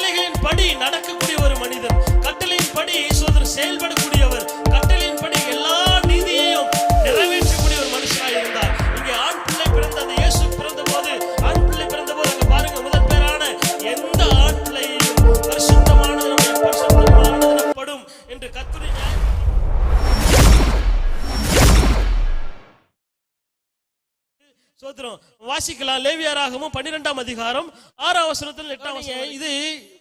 கட்டளைகளின் படி நடக்கக்கூடிய ஒரு மனிதன், கட்டளையின் படி சோதரர் செயல்படக்கூடியவர், கட்டளையின் படி எல்லா நீதியையும் நிறைவேற்றக்கூடிய ஒரு மனுஷனாக இருந்தார். இங்கே ஆண் பிள்ளை பிறந்த அந்த இயேசு பிறந்த போது, ஆண் பிள்ளை பிறந்த போது அங்க பாருங்க, முதல் பேரான எந்த ஆண் பிள்ளையையும் பரிசுத்தமானது எனப்படும் என்று கர்த்தருடைய சோத்திரம் வாசிக்கலாம். லேவியராகமம் 12ஆம் அதிகாரம் 6ஆம் வசனத்தில் 8ஆம் வசனம். இது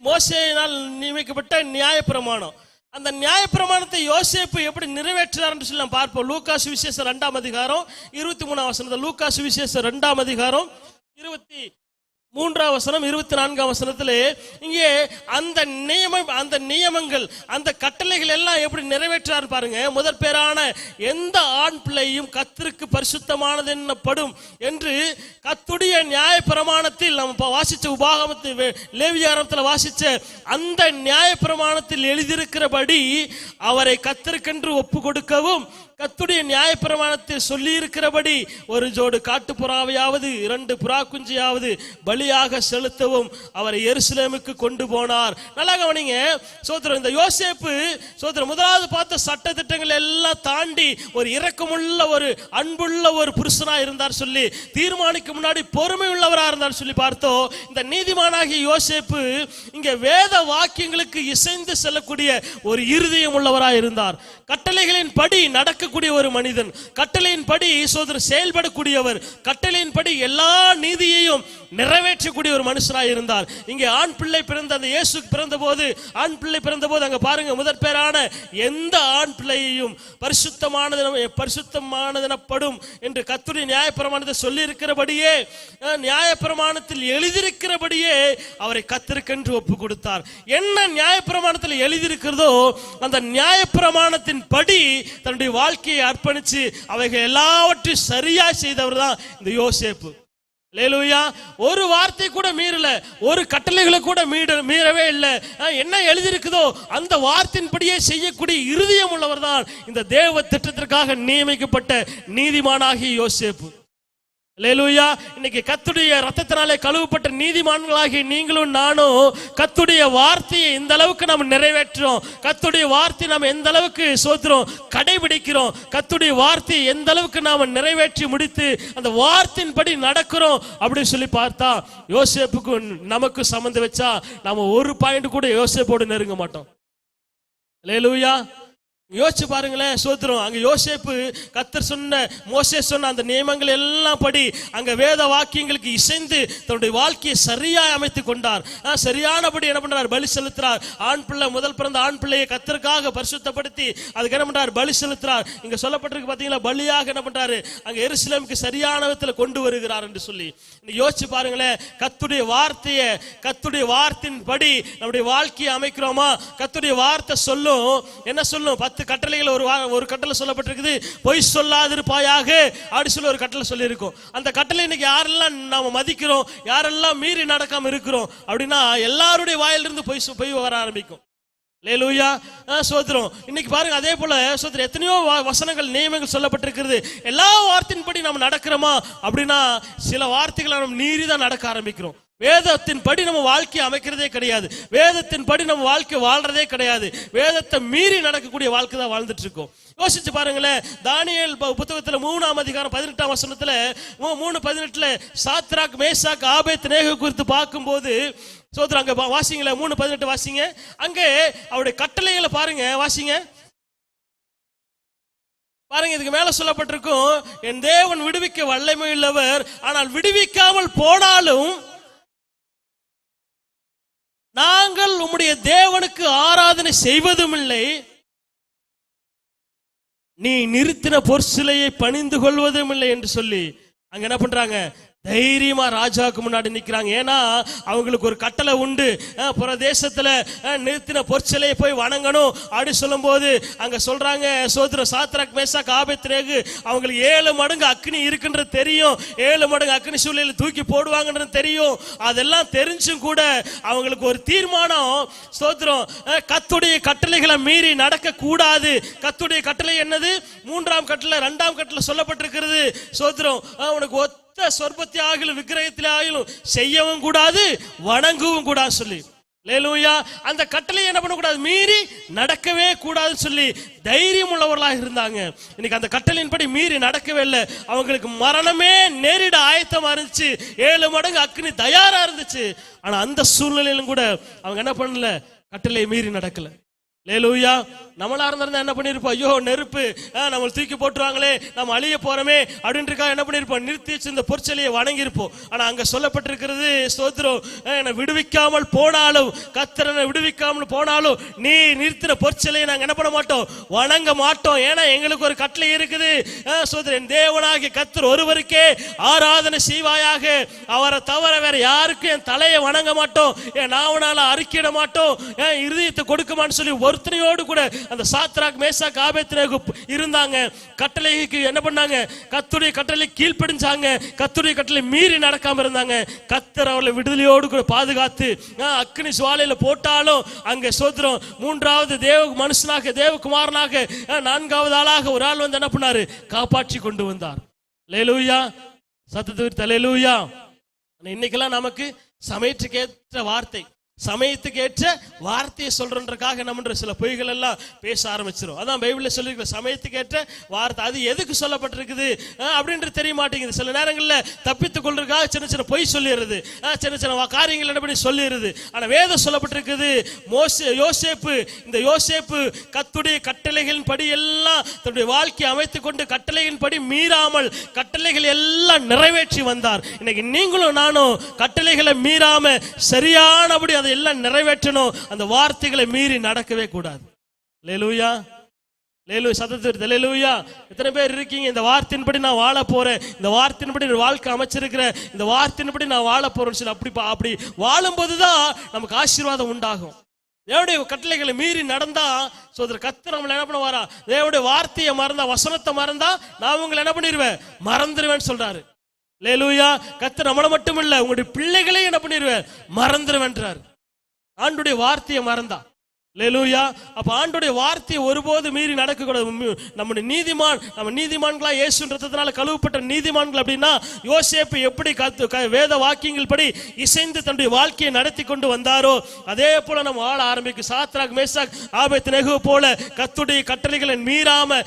மோசேயினால் நியமிக்கப்பட்ட நியாயப்பிரமாணம். அந்த நியாயப்பிரமாணத்தை யோசேப்பு எப்படி நிறைவேற்றார் என்று சொல்லி நாம் பார்ப்போம். லூக்கா சுவிசேஷம் 2ஆம் அதிகாரம் 23ஆம் வசனத்தில், லூக்கா சுவிசேஷம் 2ஆம் அதிகாரம் 23ஆம் வசனம் 24ஆம் வசனத்திலே இங்கே அந்த நியமங்கள் அந்த கட்டளைகள் எல்லாம் எப்படி நிறைவேற்றார் பாருங்க. முதற் பேரான எந்த ஆண் பிள்ளையும் கர்த்தருக்கு பரிசுத்தமானது என்னப்படும் என்று கர்த்தருடைய நியாயப்பிரமாணத்தில் நம்ம வாசிச்ச உபாகமத்தில் லேவியராகமத்தில் வாசிச்ச அந்த நியாயப்பிரமாணத்தில் எழுதியிருக்கிறபடி அவரை கர்த்தருக்கென்று ஒப்பு கொடுக்கவும், கர்த்தருடைய நியாயப்பிரமாணத்தில் சொல்லி இருக்கிறபடி ஒரு ஜோடு காட்டுப்புறாவையாவது 2 புறா குஞ்சியாவது பலியாக செலுத்தவும் அவரை எருசலேமுக்கு கொண்டு போனார். நல்லா கவனிங்க சோதரர், இந்த யோசேப்பு சோதரர் முதலாவது பார்த்த சட்ட திட்டங்கள் எல்லாம் தாண்டி ஒரு இரக்கமுள்ள ஒரு அன்புள்ள ஒரு புருஷனா இருந்தார் சொல்லி தீர்மானிக்க முன்னாடி பொறுமை உள்ளவராக இருந்தார் சொல்லி பார்த்தோம். இந்த நீதிமானாகிய யோசேப்பு இங்க வேத வாக்கியங்களுக்கு இசைந்து செல்லக்கூடிய ஒரு இருதயம் உள்ளவராக இருந்தார். கட்டளைகளின் படி நடக்கக்கூடிய ஒரு மனிதன், கட்டளையின் படி சோதரர் செயல்படக்கூடியவர், கட்டளையின் படி எல்லா நீதியையும் நிறைவேற்றக்கூடிய ஒரு மனுஷனாக இருந்தார். இங்கே ஆண் பிள்ளை பிறந்த அந்த இயேசு பிறந்த போது, ஆண் பிள்ளை பிறந்த போது அங்க பாருங்க, முதற் பேரான எந்த ஆண் பிள்ளையையும் பரிசுத்தமானது எனப்படும் என்று கர்த்தருடைய நியாயப்பிரமாணத்தை சொல்லி இருக்கிறபடியே, நியாயப்பிரமாணத்தில் எழுதியிருக்கிறபடியே அவரை கர்த்தருக்கென்று ஒப்பு கொடுத்தார். என்ன நியாயப்பிரமாணத்தில் எழுதியிருக்கிறதோ அந்த நியாயப்பிரமாணத்தின் படி தன்னுடைய வாழ்க்கையை அர்ப்பணிச்சு அவைகள் எல்லாவற்றையும் சரியா செய்தவர் தான் இந்த யோசேப்பு. அல்லேலூயா. ஒரு வார்த்தை கூட மீறல, ஒரு கட்டளைகளை கூட மீறவே இல்லை. என்ன எழுதியிருக்குதோ அந்த வார்த்தையின்படியே செய்யக்கூடிய இருதயம் உள்ளவர் தான் இந்த தேவ திட்டத்திற்காக நியமிக்கப்பட்ட நீதிமானாகிய யோசேப்பு. அல்லேலூயா. இன்னைக்கு கர்த்தருடைய ரத்தத்தினாலே கழுவப்பட்ட நீதிமான்களாகிய நீங்களும் நானும் கர்த்தருடைய வார்த்தையை இந்த அளவுக்கு நாம் நிறைவேற்றுறோம், கர்த்தருடைய வார்த்தையை நாம் எந்த அளவுக்கு சோத்திரம் கடைபிடிக்கிறோம், கர்த்தருடைய வார்த்தையை எந்த அளவுக்கு நாம் நிறைவேற்றி முடித்து அந்த வார்த்தையின்படி நடக்கிறோம் அப்படின்னு சொல்லி பார்த்தா யோசேப்புக்கு நமக்கு சம்பந்தம் வச்சா நாம ஒரு பாயிண்ட் கூட யோசேப்போடு நெருங்க மாட்டோம். அல்லேலூயா. யோசிச்சு பாருங்களேன் சோத்திரம், அங்க யோசேப்பு கர்த்தர் சொன்ன மோசே சொன்ன அந்த நியமங்கள் எல்லாம் படி அங்க வேத வாக்கியங்களுக்கு இசைந்து தன்னுடைய வாழ்க்கையை சரியாய் அமைத்து கொண்டார். சரியானபடி என்ன பண்றார், பலி செலுத்துறார். ஆண் பிள்ளை, முதல் பிறந்த ஆண் பிள்ளையை கர்த்தருக்காக பரிசுத்தப்படுத்தி அதுக்கு என்ன பண்றார், பலி செலுத்துறார். இங்க சொல்லப்பட்டிருக்கு பாத்தீங்களா, பலியாக என்ன பண்றாரு, அங்க எருசலேமுக்கு சரியான விதத்துல கொண்டு வருகிறார் என்று சொல்லி. யோசிச்சு பாருங்களேன், கர்த்தருடைய வார்த்தையை, கர்த்தருடைய வார்த்தையின் படி நம்முடைய வாழ்க்கையை அமைக்கிறோமா? கர்த்தருடைய வார்த்தை சொல்லும், என்ன சொல்லும், 10 கட்டளைகள் ஒரு கட்டளை சொல்லப்பட்டிருக்குது, பொய் சொல்லாதிருப்பாயாக அப்படி சொல்லி ஒரு கட்டளை சொல்லி இருக்கும். அந்த கட்டளை இன்னைக்கு யாரெல்லாம் நாம மதிக்கிறோம், யாரெல்லாம் மீறி நடக்காம இருக்கிறோம் அப்படின்னா எல்லாருடைய வாயிலிருந்து பொய் வர ஆரம்பிக்கும். அல்லேலூயா. சோத்திரம். இன்னைக்கு பாருங்க, அதே போல சோத்திரம் எத்தனையோ வசனங்கள் நியமங்கள் சொல்லப்பட்டிருக்கிறது. எல்லா வார்த்தையின்படி நம்ம நடக்கிறோமா அப்படின்னா சில வார்த்தைகளை நம்ம மீறி தான் நடக்க ஆரம்பிக்கிறோம். வேதத்தின் படி நம்ம வாழ்க்கையை அமைக்கிறதே கிடையாது, வேதத்தின் படி நம்ம வாழ்க்கை வாழ்றதே கிடையாது, வேதத்தை மீறி நடக்கக்கூடிய வாழ்க்கை தான் வாழ்ந்துட்டு இருக்கோம். யோசிச்சு பாருங்களேன், தானியேல் புத்தகத்துல 3ஆம் அதிகாரம் 18ஆம் வசனத்துல 3:18 சாத்ராக் மேஷாக் ஆபேத்நேகோ குறித்து பார்க்கும்போது சோதரர் அங்க வாசிங்களேன், 3:18 வாசிங்க. அங்க அவருடைய கட்டளைகளை பாருங்க, வாசிங்க பாருங்க. இதுக்கு மேல சொல்லப்பட்டிருக்கும், என் தேவன் விடுவிக்க வல்லமை உள்ளவர், ஆனால் விடுவிக்காமல் போனாலும் நாங்கள் உம்முடைய தேவனுக்கு ஆராதனை செய்வதும் இல்லை, நீ நிறுத்தின பொற்சிலையை பணிந்து கொள்வதும் இல்லை என்று சொல்லி அங்க என்ன பண்றாங்க, தைரியமா ராஜாவுக்கு முன்னாடி நிக்கிறாங்க. ஏன்னா அவங்களுக்கு ஒரு கட்டளை உண்டு, பிரதேசத்துல நிறுத்தின பொற்சிலையை போய் வணங்கணும் அப்படி சொல்லும் போது அங்க சொல்றாங்க, சோதர சாத்ராக் மேஷாக் ஆபேத்நேகோ அவங்களுக்கு 7 மடங்கு அக்னி இருக்குன்றது தெரியும், 7 மடங்கு அக்னி சூளையில தூக்கி போடுவாங்கன்றது தெரியும். அதெல்லாம் தெரிஞ்சும் கூட அவங்களுக்கு ஒரு தீர்மானம், சோத்திரம், கர்த்தருடைய கட்டளைகளை மீறி நடக்க கூடாது. கர்த்தருடைய கட்டளை என்னது, 3ஆம் கட்டளை 2ஆம் கட்டளை சொல்லப்பட்டிருக்கிறது. சோத்திரம், உனக்கு சொர்பத்தை ஆகிலும் விக்கிரகத்திலே ஆகிலும் செய்யவும் கூடாது, வணங்கவும் கூடாது சொல்லி அல்லேலூயா. அந்த கட்டளையை என்ன பண்ணக்கூடாது, மீறி நடக்கவே கூடாதுன்னு சொல்லி தைரியம் உள்ளவர்களாக இருந்தாங்க. இன்னைக்கு அந்த கட்டளையின்படி மீறி நடக்கவே இல்லை. அவங்களுக்கு மரணமே நேரிட ஆயத்தமா இருந்துச்சு. 7 மடங்கு அக்னி தயாரா இருந்துச்சு. ஆனா அந்த சூழ்நிலையிலும் கூட அவங்க என்ன பண்ணல, கட்டளையை மீறி நடக்கல. அல்லேலூயா. நம்மளா இருந்தா என்ன பண்ணிருப்போம், ஐயோ நெருப்பு நம்ம தூக்கி போட்டுருவாங்களே, நம்ம அழிய போறோமே அப்படின்றக்காக என்ன பண்ணிருப்போம், நிறுத்தி வச்சு இந்த பொற்சிலையை வணங்கி இருப்போம். ஆனா அங்க சொல்லப்பட்டிருக்கிறது, ஸ்தோத்திரம், என்னை விடுவிக்காமல் போனாலும், கர்த்தரை விடுவிக்காமல் போனாலும் நீ நிறுத்தின பொற்சிலையை நாங்க என்ன பண்ண மாட்டோம், வணங்க மாட்டோம். ஏன்னா எங்களுக்கு ஒரு கட்டளை இருக்குது. ஸ்தோத்திரம், தேவனாகிய கர்த்தர் ஒருவருக்கே ஆராதனை செய்வாயாக, அவரை தவிர வேற யாருக்கும் என் தலையை வணங்க மாட்டோம், என் நாவனால அறிக்கையிட மாட்டோம், என் இருதயத்தை கொடுக்குமான்னு சொல்லி ஒருத்தனையோடு கூட அந்த சாத்ராக் மேசாக் ஆபேத்நேகோ இருந்தாங்க. கட்டளைக்கு என்ன பண்ணாங்க, கர்த்தருடைய கட்டளை கீழ்ப்படிஞ்சாங்க, கர்த்தருடைய கட்டளை மீறி நடக்காம இருந்தாங்க. கர்த்தர் அவர்களை விடுதலையோடு கூட பாதுகாத்து அக்னி ஜுவாலையில போட்டாலும் அங்க ஸ்தோத்திரம், 3வது தேவ மனுஷனாக, தேவகுமாரனாக, 4வது ஆளாக ஒரு ஆள் வந்து என்ன பண்ணாரு, காப்பாற்றி கொண்டு வந்தார். அல்லேலூயா. சத்தத்தை அல்லேலூயா. இன்னைக்கெல்லாம் நமக்கு சமயத்துக்கு ஏற்ற வார்த்தை, சமயத்துக்கு ஏற்ற வார்த்தையை சொல்றதுக்காக நம்ம சில பொய்கள் எல்லாம் பேச ஆரம்பிச்சிடும். அதான் பைபிள்ல சொல்லிருக்கிற சமயத்துக்கு ஏற்ற வார்த்தை, அது எதுக்கு சொல்லப்பட்டிருக்குது அப்படின்றது தெரிய மாட்டேங்குது. சில நேரங்களில் தப்பித்துக் கொள்றதுக்காக சின்ன சின்ன பொய் சொல்லிடுறது, சின்ன சின்ன காரியங்கள் என்ன பண்ணி சொல்லிடுறது. ஆனா வேதம் சொல்லப்பட்டிருக்குது, யோசேப்பு, இந்த யோசேப்பு கர்த்தருடைய கட்டளைகளின் படி எல்லாம் தன்னுடைய வாழ்க்கையை அமைத்துக் கொண்டு கட்டளையின் படி மீறாமல் கட்டளைகள் எல்லாம் நிறைவேற்றி வந்தார். இன்னைக்கு நீங்களும் நானும் கட்டளைகளை மீறாம சரியானபடி எல்லாம் நிறைவேற்றணும். அந்த வார்த்தைகளை மீறி நடக்கவே கூடாது. அல்லேலூயா. அல்லேலூயா. சத்தத்தை அல்லேலூயா. எத்தனை பேர் இருக்கீங்க, இந்த வார்த்தையின்படி நான் வாழ போறேன், இந்த வார்த்தையின்படி வாழ்க்கை அமைச்சிருக்கிறேன், இந்த வார்த்தையின்படி நான் வாழ போறேன்னு சொல்லி அப்படி வாழும்போதுதான் நமக்கு ஆசீர்வாதம் உண்டாகும். தேவனுடைய கட்டளைகளை மீறி நடந்தா கர்த்தர் நம்மள என்ன பண்ணுவாரா, தேவனுடைய வார்த்தையை மறந்தா, வசனத்தை மறந்தா நான் உங்களை என்ன பண்ணிடுவேன், மறந்துடுவேன்னு சொல்றாரு. அல்லேலூயா. கர்த்தர் நம்மள மட்டும் இல்ல, உங்களுடைய பிள்ளைகளையும் என்ன பண்ணிடுவேன், மறந்துடுவேன்றார். ஆண்டுடைய வார்த்தையை மறந்தா. அல்லேலூயா. அப்ப ஆண்டுடைய வார்த்தையை ஒருபோது மீறி நடக்க கூடாது. நம்ம நீதிமான்களா இயேசுவின் இரத்தத்தினால கழுவப்பட்ட நீதிமான்கள் அப்படின்னா, யோசேப்பு எப்படி வேத வாக்கியங்கள் படி இசைந்து தன்னுடைய வாழ்க்கையை நடத்தி கொண்டு வந்தாரோ அதே போல நம்ம வாழ ஆரம்பிக்கும். சாத்ராக் மேசாக் ஆபேத்நேகோ போல கர்த்தருடைய கட்டளைகளை மீறாம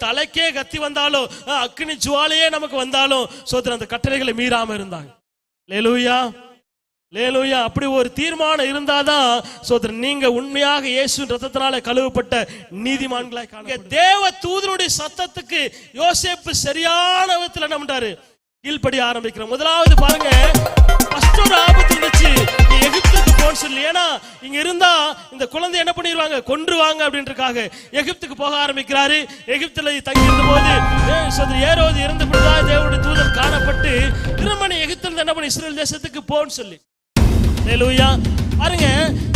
தலைக்கே கத்தி வந்தாலும், அக்னி ஜுவாலையே நமக்கு வந்தாலும் அந்த கட்டளைகளை மீறாம இருந்தாங்க. அல்லேலூயா. அல்லேலூயா. அப்படி ஒரு தீர்மானம் இருந்தாதான் சோதரன் நீங்க உண்மையாக இயேசுவின் இரத்தத்தினால கழுவப்பட்ட நீதிமான்களாய் காண. தேவ தூதனுடைய சத்தத்துக்கு யோசேப்பு சரியான விதத்தில் என்ன பண்றாரு, கீழ்ப்படி ஆரம்பிக்கிறார். முதலாவது பாருங்க, ஃபர்ஸ்ட் ஒரு ஆபத்து இருந்துச்சு, நீ எகிப்துக்கு போன்னு சொல்லி. ஏன்னா இங்க இருந்தா இந்த குழந்தை என்ன பண்ணிடுவாங்க, கொன்றுவாங்க அப்படின்றதுக்காக எகிப்துக்கு போக ஆரம்பிக்கிறாரு. எகிப்துல தங்கி இருந்த போது ஏரோது இறந்து விட்டதாக தேவனுடைய தூதன் காணப்பட்டு திரும்ப எகிப்துல என்ன பண்ணி இஸ்ரேல் தேசத்துக்கு போன்னு சொல்லி. அல்லேலூயா. பாருங்க,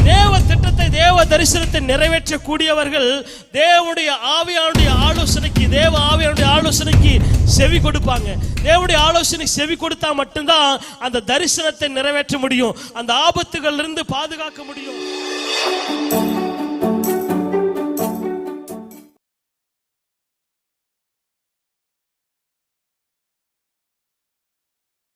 தேவ திட்டத்தை, தேவ தரிசனத்தை நிறைவேற்ற கூடியவர்கள் தேவனுடைய ஆவியானுடைய ஆலோசனைக்கு, தேவ ஆவியானுடைய ஆலோசனைக்கு செவி கொடுப்பாங்க. தேவனுடைய ஆலோசனைக்கு செவி கொடுத்தா மட்டும்தான் அந்த தரிசனத்தை நிறைவேற்ற முடியும், அந்த ஆபத்துகள் இருந்து பாதுகாக்க முடியும்.